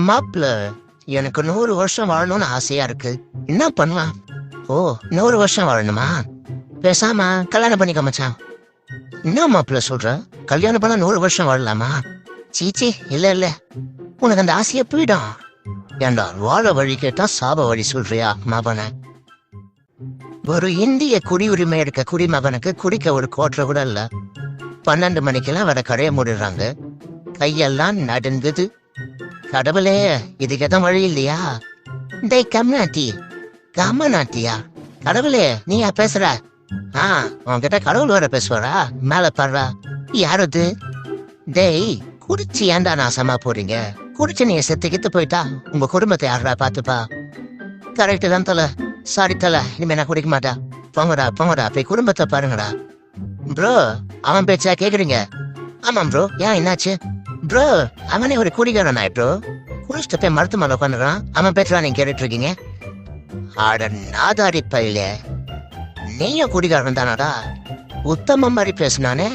மாப்பிள்ள, எனக்கு 100 வருஷம் வாழணும்னு ஆசையா இருக்கு. என்ன பண்ணலாம்? ஓ, 100 வருஷம் வாழணுமா? பேசாம கல்யாணம் பண்ணிக்க மச்சான். என்ன மாப்பிள்ள சொல்ற? கல்யாணம் பண்ணா 100 வருஷம் வாழலாமா? சீச்சி, இல்ல இல்ல, உனக்கு அந்த ஆசைய போயிடும். ஏண்டா, வாழ வழி கேட்டா சாப வழி சொல்றியா மகன? ஒரு இந்திய குடியுரிமை இருக்க குடிமகனுக்கு குடிக்க ஒரு கோட்டை கூட இல்ல. 12 மணிக்கெல்லாம் வர கடையை மூடிடுறாங்க. கையெல்லாம் நடுங்குது. கடவுளே, இதுக்கு எதுவும் வழி இல்லையா? டேய் கம்னாட்டி, கம்மனாட்டியா? கடவுளே, நீயா பேசுற? உன்கிட்ட கடவுள் வர பேசுவாரா? மேல பாடுறா. யார் அது? டேய், குடிச்சு ஏன்டா நாசமா போறீங்க? குடிச்சு நீ செத்து போயிட்டா உங்க குடும்பத்தை யாரா பாத்துப்பா? கரெக்டு தான் தல. சாரி தல, இனிமே நான் குடிக்க மாட்டா. போங்கடா போங்கடா, போய் குடும்பத்தை பாருங்கடா. ப்ரோ, அவன் பேச்சா கேக்குறீங்க? ஆமாம் ப்ரோ, ஏன் என்னாச்சு? ப்ரோ, அவனே ஒரு குடிகாரன் ப்ரோ. குடிச்சிட்டு போய் மருத்துவமனை உட்காந்துறான். அவன் பேச்சுலாம் நீங்க கேட்டுட்டு இருக்கீங்க? ஆட நாதாரி பையில, நீயும் குடிகாரன் தானடா? உத்தமம் மாதிரி பேசுனானே.